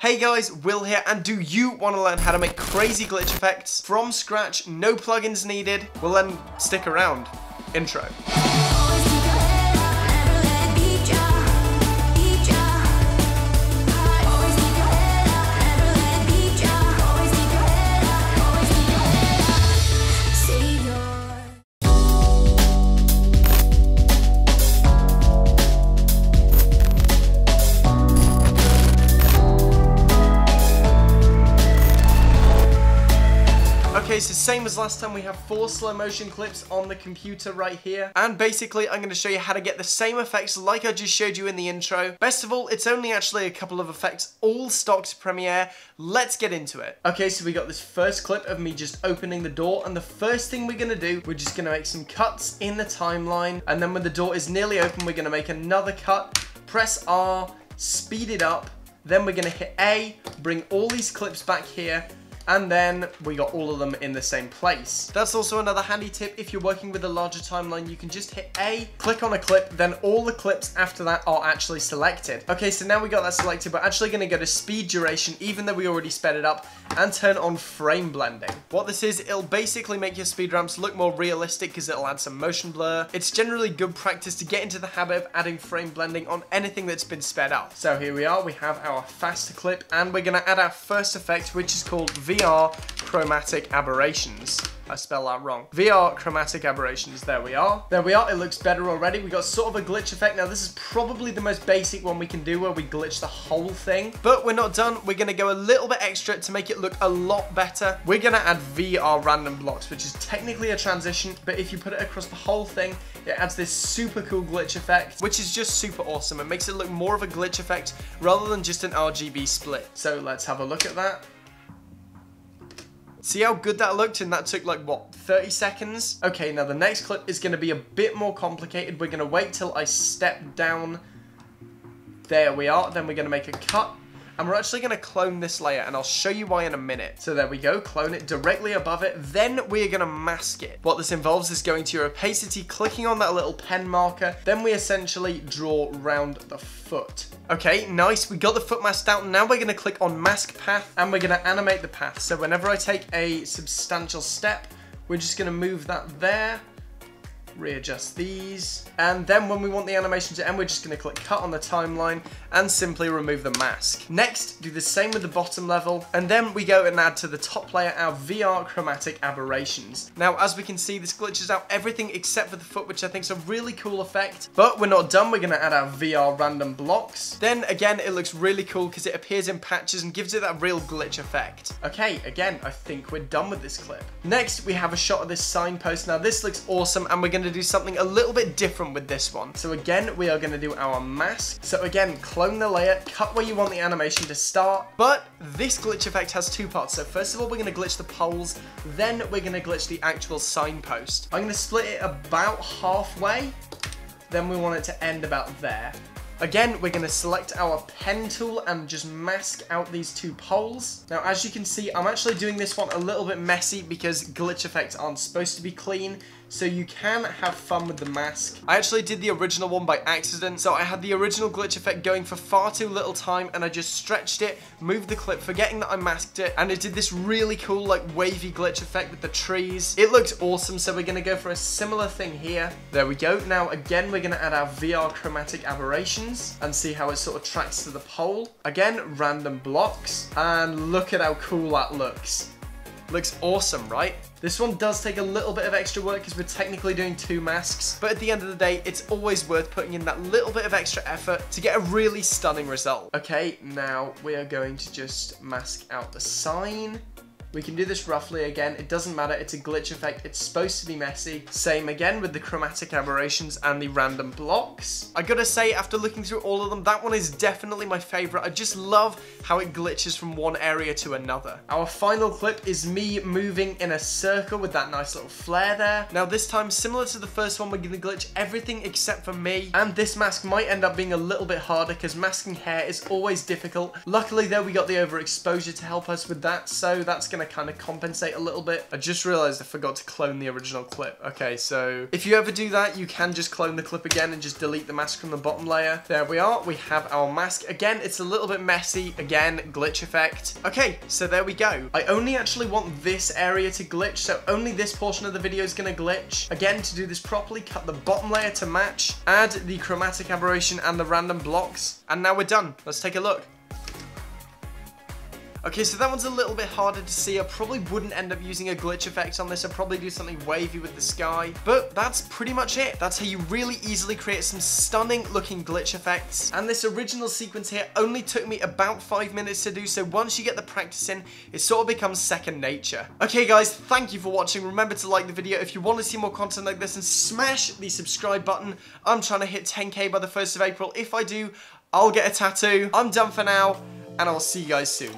Hey guys, Will here, and do you want to learn how to make crazy glitch effects from scratch, no plugins needed? Well then, stick around. Intro. Okay, so same as last time, we have 4 slow motion clips on the computer right here. And basically, I'm going to show you how to get the same effects like I just showed you in the intro. Best of all, it's only actually a couple of effects, all stock to Premiere. Let's get into it. Okay, so we got this first clip of me just opening the door. And the first thing we're going to do, we're just going to make some cuts in the timeline. And then when the door is nearly open, we're going to make another cut. Press R, speed it up. Then we're going to hit A, bring all these clips back here. And then we got all of them in the same place. That's also another handy tip. If you're working with a larger timeline, you can just hit A, click on a clip, then all the clips after that are actually selected. Okay, so now we got that selected, we're actually gonna go to speed duration, even though we already sped it up, and turn on frame blending. What this is, it'll basically make your speed ramps look more realistic because it'll add some motion blur. It's generally good practice to get into the habit of adding frame blending on anything that's been sped up. So here we are, we have our faster clip, and we're gonna add our first effect, which is called VR chromatic aberrations. I spelled that wrong. VR chromatic aberrations. There we are. There we are. It looks better already. We got sort of a glitch effect. Now this is probably the most basic one we can do, where we glitch the whole thing. But we're not done. We're going to go a little bit extra to make it look a lot better. We're going to add VR random blocks, which is technically a transition, but if you put it across the whole thing, it adds this super cool glitch effect, which is just super awesome. It makes it look more of a glitch effect rather than just an RGB split. So let's have a look at that. See how good that looked? And that took like, what, 30 seconds? Okay, now the next clip is going to be a bit more complicated. We're going to wait till I step down. There we are. Then we're going to make a cut. And we're actually going to clone this layer, and I'll show you why in a minute. So there we go, clone it directly above it. Then we're going to mask it. What this involves is going to your opacity, clicking on that little pen marker. Then we essentially draw round the foot. Okay, nice. We got the foot masked out. Now we're going to click on mask path, and we're going to animate the path. So whenever I take a substantial step, we're just going to move that there. Readjust these, and then when we want the animation to end, we're just going to click cut on the timeline and simply remove the mask. Next, do the same with the bottom level, and then we go and add to the top layer our VR chromatic aberrations. Now, as we can see, this glitches out everything except for the foot, which I think is a really cool effect. But we're not done. We're going to add our VR random blocks. Then again, it looks really cool because it appears in patches and gives it that real glitch effect. Okay, again, I think we're done with this clip. Next, we have a shot of this signpost. Now, this looks awesome, and we're going to do something a little bit different with this one. So again, we are going to do our mask. So again, clone the layer, cut where you want the animation to start. But this glitch effect has 2 parts. So first of all, we're going to glitch the poles. Then we're going to glitch the actual signpost. I'm going to split it about halfway. Then we want it to end about there. Again, we're going to select our pen tool and just mask out these 2 poles. Now, as you can see, I'm actually doing this one a little bit messy because glitch effects aren't supposed to be clean. So you can have fun with the mask. I actually did the original one by accident. So I had the original glitch effect going for far too little time, and I just stretched it, moved the clip, forgetting that I masked it. And it did this really cool, like, wavy glitch effect with the trees. It looks awesome. So we're going to go for a similar thing here. There we go. Now, again, we're going to add our VR chromatic aberrations and see how it sort of tracks to the pole. Again, random blocks. And look at how cool that looks. Looks awesome, right? This one does take a little bit of extra work because we're technically doing 2 masks, but at the end of the day, it's always worth putting in that little bit of extra effort to get a really stunning result. Okay, now we are going to just mask out the sign. We can do this roughly again. It doesn't matter. It's a glitch effect. It's supposed to be messy. Same again with the chromatic aberrations and the random blocks. I gotta say, after looking through all of them, that one is definitely my favorite. I just love how it glitches from one area to another. Our final clip is me moving in a circle with that nice little flare there. Now this time, similar to the first one, we're gonna glitch everything except for me. And this mask might end up being a little bit harder because masking hair is always difficult. Luckily though, we got the overexposure to help us with that. So that's gonna to kind of compensate a little bit. I just realized I forgot to clone the original clip. Okay, so if you ever do that, you can just clone the clip again and just delete the mask from the bottom layer. There we are. We have our mask. Again, it's a little bit messy. Again, glitch effect. Okay, so there we go. I only actually want this area to glitch, so only this portion of the video is going to glitch. Again, to do this properly, cut the bottom layer to match, add the chromatic aberration and the random blocks, and now we're done. Let's take a look. Okay, so that one's a little bit harder to see. I probably wouldn't end up using a glitch effect on this. I'd probably do something wavy with the sky. But that's pretty much it. That's how you really easily create some stunning looking glitch effects. And this original sequence here only took me about 5 minutes to do, so once you get the practice in, it sort of becomes second nature. Okay guys, thank you for watching. Remember to like the video if you want to see more content like this, and smash the subscribe button. I'm trying to hit 10K by the 1st of April. If I do, I'll get a tattoo. I'm done for now, and I'll see you guys soon.